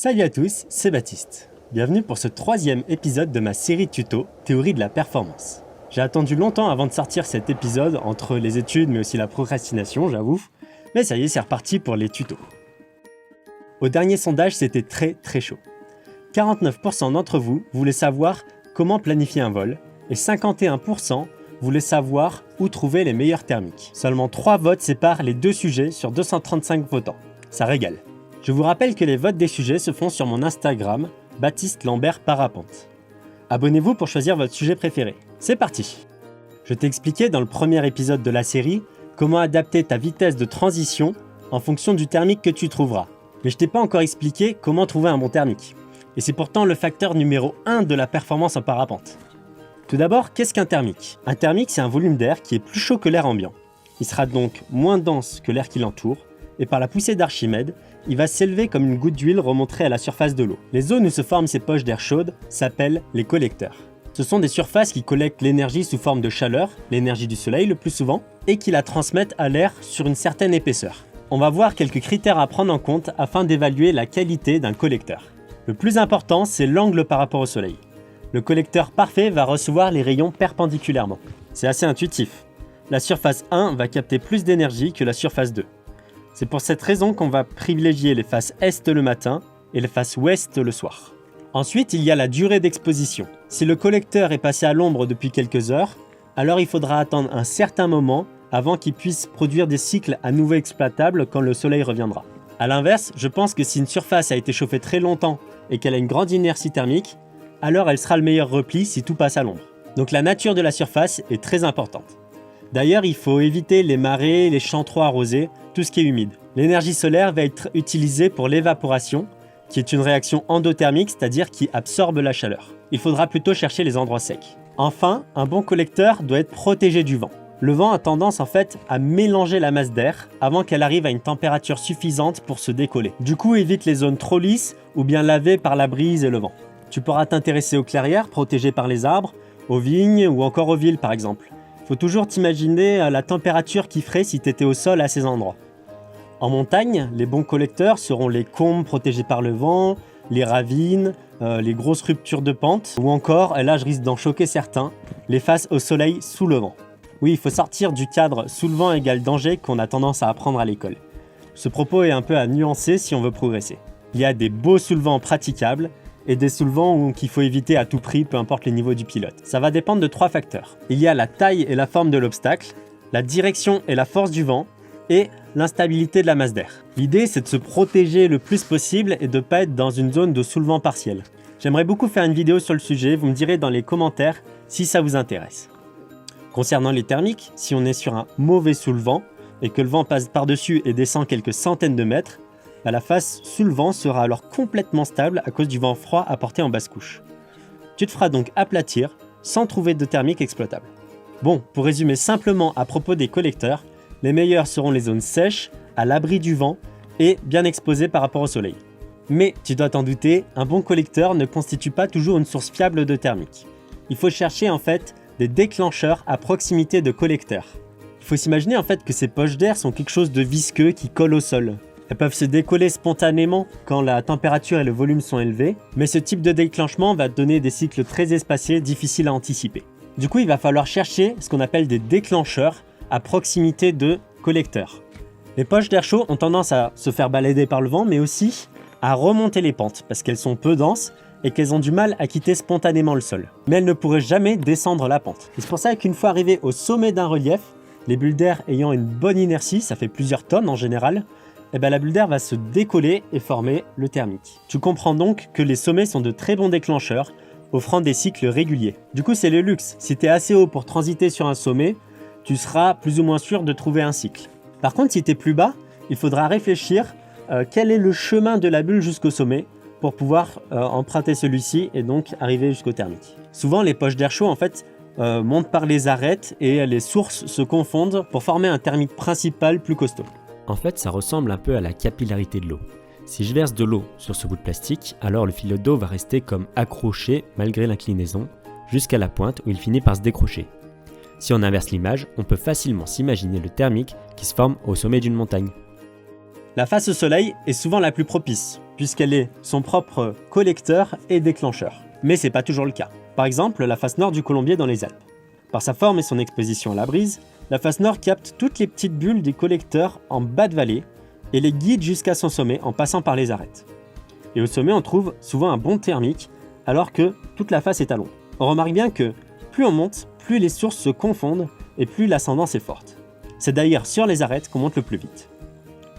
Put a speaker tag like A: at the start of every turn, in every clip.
A: Salut à tous, c'est Baptiste. Bienvenue pour ce 3e épisode de ma série tuto Théorie de la performance. J'ai attendu longtemps avant de sortir cet épisode, entre les études mais aussi la procrastination, j'avoue. Mais ça y est, c'est reparti pour les tutos. Au dernier sondage, c'était très chaud. 49% d'entre vous voulaient savoir comment planifier un vol et 51% voulaient savoir où trouver les meilleurs thermiques. Seulement 3 votes séparent les deux sujets sur 235 votants. Ça régale. Je vous rappelle que les votes des sujets se font sur mon Instagram, Baptiste Lambert Parapente. Abonnez-vous pour choisir votre sujet préféré. C'est parti! Je t'ai expliqué dans le premier épisode de la série comment adapter ta vitesse de transition en fonction du thermique que tu trouveras. Mais je t'ai pas encore expliqué comment trouver un bon thermique. Et c'est pourtant le facteur numéro 1 de la performance en parapente. Tout d'abord, qu'est-ce qu'un thermique? Un thermique, c'est un volume d'air qui est plus chaud que l'air ambiant. Il sera donc moins dense que l'air qui l'entoure, et par la poussée d'Archimède, il va s'élever comme une goutte d'huile remontée à la surface de l'eau. Les zones où se forment ces poches d'air chaude s'appellent les collecteurs. Ce sont des surfaces qui collectent l'énergie sous forme de chaleur, l'énergie du soleil le plus souvent, et qui la transmettent à l'air sur une certaine épaisseur. On va voir quelques critères à prendre en compte afin d'évaluer la qualité d'un collecteur. Le plus important, c'est l'angle par rapport au soleil. Le collecteur parfait va recevoir les rayons perpendiculairement. C'est assez intuitif. La surface 1 va capter plus d'énergie que la surface 2. C'est pour cette raison qu'on va privilégier les faces Est le matin et les faces Ouest le soir. Ensuite, il y a la durée d'exposition. Si le collecteur est passé à l'ombre depuis quelques heures, alors il faudra attendre un certain moment avant qu'il puisse produire des cycles à nouveau exploitables quand le soleil reviendra. A l'inverse, je pense que si une surface a été chauffée très longtemps et qu'elle a une grande inertie thermique, alors elle sera le meilleur repli si tout passe à l'ombre. Donc la nature de la surface est très importante. D'ailleurs, il faut éviter les marais, les champs trop arrosés, tout ce qui est humide. L'énergie solaire va être utilisée pour l'évaporation, qui est une réaction endothermique, c'est-à-dire qui absorbe la chaleur. Il faudra plutôt chercher les endroits secs. Enfin, un bon collecteur doit être protégé du vent. Le vent a tendance en fait à mélanger la masse d'air avant qu'elle arrive à une température suffisante pour se décoller. Du coup, évite les zones trop lisses ou bien lavées par la brise et le vent. Tu pourras t'intéresser aux clairières protégées par les arbres, aux vignes ou encore aux villes par exemple. Faut toujours t'imaginer la température qu'il ferait si tu étais au sol à ces endroits. En montagne, les bons collecteurs seront les combes protégées par le vent, les ravines, les grosses ruptures de pente, ou encore, et là je risque d'en choquer certains, les faces au soleil sous le vent. Oui, il faut sortir du cadre sous le vent égale danger qu'on a tendance à apprendre à l'école. Ce propos est un peu à nuancer si on veut progresser. Il y a des beaux soulevants praticables, et des soulevants qu'il faut éviter à tout prix, peu importe les niveaux du pilote. Ça va dépendre de 3 facteurs. Il y a la taille et la forme de l'obstacle, la direction et la force du vent, et l'instabilité de la masse d'air. L'idée, c'est de se protéger le plus possible et de ne pas être dans une zone de soulevant partiel. J'aimerais beaucoup faire une vidéo sur le sujet, vous me direz dans les commentaires si ça vous intéresse. Concernant les thermiques, si on est sur un mauvais soulevant et que le vent passe par-dessus et descend quelques centaines de mètres, la face sous le vent sera alors complètement stable à cause du vent froid apporté en basse couche. Tu te feras donc aplatir sans trouver de thermique exploitable. Bon, pour résumer simplement à propos des collecteurs, les meilleurs seront les zones sèches, à l'abri du vent et bien exposées par rapport au soleil. Mais, tu dois t'en douter, un bon collecteur ne constitue pas toujours une source fiable de thermique. Il faut chercher en fait des déclencheurs à proximité de collecteurs. Il faut s'imaginer en fait que ces poches d'air sont quelque chose de visqueux qui colle au sol. Elles peuvent se décoller spontanément quand la température et le volume sont élevés, mais ce type de déclenchement va donner des cycles très espacés, difficiles à anticiper. Du coup, il va falloir chercher ce qu'on appelle des déclencheurs à proximité de collecteurs. Les poches d'air chaud ont tendance à se faire balader par le vent, mais aussi à remonter les pentes, parce qu'elles sont peu denses et qu'elles ont du mal à quitter spontanément le sol. Mais elles ne pourraient jamais descendre la pente. Et c'est pour ça qu'une fois arrivées au sommet d'un relief, les bulles d'air ayant une bonne inertie, ça fait plusieurs tonnes en général, la bulle d'air va se décoller et former le thermique. Tu comprends donc que les sommets sont de très bons déclencheurs, offrant des cycles réguliers. Du coup, c'est le luxe. Si tu es assez haut pour transiter sur un sommet, tu seras plus ou moins sûr de trouver un cycle. Par contre, si tu es plus bas, il faudra réfléchir quel est le chemin de la bulle jusqu'au sommet pour pouvoir emprunter celui-ci et donc arriver jusqu'au thermique. Souvent, les poches d'air chaud en fait montent par les arêtes et les sources se confondent pour former un thermique principal plus costaud.
B: En fait, ça ressemble un peu à la capillarité de l'eau. Si je verse de l'eau sur ce bout de plastique, alors le filet d'eau va rester comme accroché malgré l'inclinaison, jusqu'à la pointe où il finit par se décrocher. Si on inverse l'image, on peut facilement s'imaginer le thermique qui se forme au sommet d'une montagne.
A: La face au soleil est souvent la plus propice, puisqu'elle est son propre collecteur et déclencheur. Mais c'est pas toujours le cas. Par exemple, la face nord du colombier dans les Alpes. Par sa forme et son exposition à la brise, la face nord capte toutes les petites bulles des collecteurs en bas de vallée et les guide jusqu'à son sommet en passant par les arêtes. Et au sommet, on trouve souvent un bond thermique alors que toute la face est à l'ombre. On remarque bien que plus on monte, plus les sources se confondent et plus l'ascendance est forte. C'est d'ailleurs sur les arêtes qu'on monte le plus vite.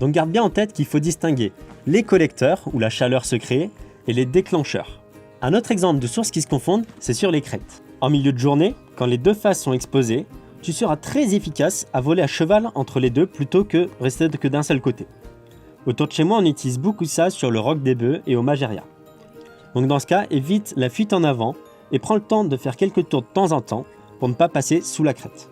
A: Donc garde bien en tête qu'il faut distinguer les collecteurs où la chaleur se crée et les déclencheurs. Un autre exemple de sources qui se confondent, c'est sur les crêtes. En milieu de journée, quand les deux faces sont exposées, tu seras très efficace à voler à cheval entre les deux plutôt que rester que d'un seul côté. Autour de chez moi, on utilise beaucoup ça sur le Roc des Bœufs et au Mageria. Donc dans ce cas, évite la fuite en avant et prends le temps de faire quelques tours de temps en temps pour ne pas passer sous la crête.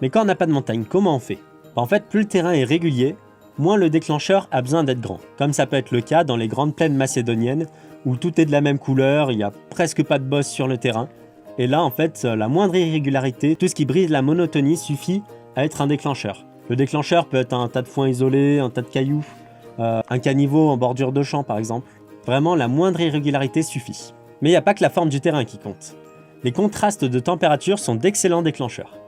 A: Mais quand on n'a pas de montagne, comment on fait ? En fait, plus le terrain est régulier, moins le déclencheur a besoin d'être grand, comme ça peut être le cas dans les grandes plaines macédoniennes où tout est de la même couleur, il n'y a presque pas de bosse sur le terrain. Et là, en fait, la moindre irrégularité, tout ce qui brise la monotonie suffit à être un déclencheur. Le déclencheur peut être un tas de foin isolé, un tas de cailloux, un caniveau en bordure de champ par exemple. Vraiment, la moindre irrégularité suffit. Mais il n'y a pas que la forme du terrain qui compte. Les contrastes de température sont d'excellents déclencheurs.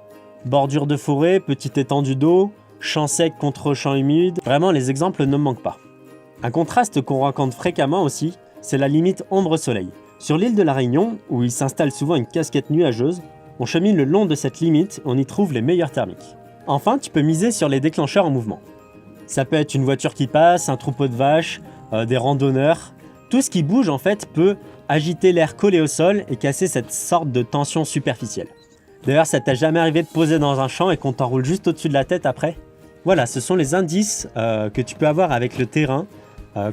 A: Bordure de forêt, petite étendue d'eau, champ sec contre champ humide, vraiment les exemples ne me manquent pas. Un contraste qu'on rencontre fréquemment aussi, c'est la limite ombre-soleil. Sur l'île de la Réunion, où il s'installe souvent une casquette nuageuse, on chemine le long de cette limite et on y trouve les meilleurs thermiques. Enfin, tu peux miser sur les déclencheurs en mouvement. Ça peut être une voiture qui passe, un troupeau de vaches, des randonneurs. Tout ce qui bouge en fait peut agiter l'air collé au sol et casser cette sorte de tension superficielle. D'ailleurs, ça t'est jamais arrivé de poser dans un champ et qu'on t'enroule juste au-dessus de la tête après ? Voilà, ce sont les indices que tu peux avoir avec le terrain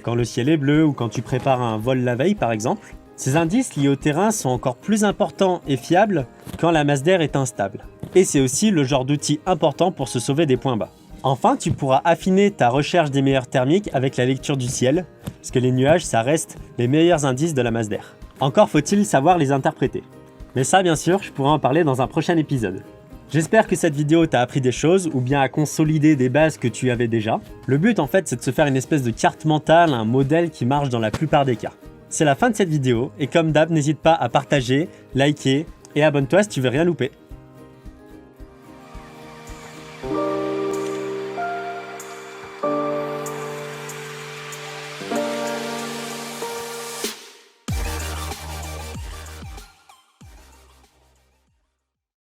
A: quand le ciel est bleu ou quand tu prépares un vol la veille par exemple. Ces indices liés au terrain sont encore plus importants et fiables quand la masse d'air est instable. Et c'est aussi le genre d'outil important pour se sauver des points bas. Enfin, tu pourras affiner ta recherche des meilleurs thermiques avec la lecture du ciel, parce que les nuages, ça reste les meilleurs indices de la masse d'air. Encore faut-il savoir les interpréter. Mais ça, bien sûr, je pourrai en parler dans un prochain épisode. J'espère que cette vidéo t'a appris des choses ou bien à consolider des bases que tu avais déjà. Le but, en fait, c'est de se faire une espèce de carte mentale, un modèle qui marche dans la plupart des cas. C'est la fin de cette vidéo et comme d'hab, n'hésite pas à partager, liker et abonne-toi si tu veux rien louper.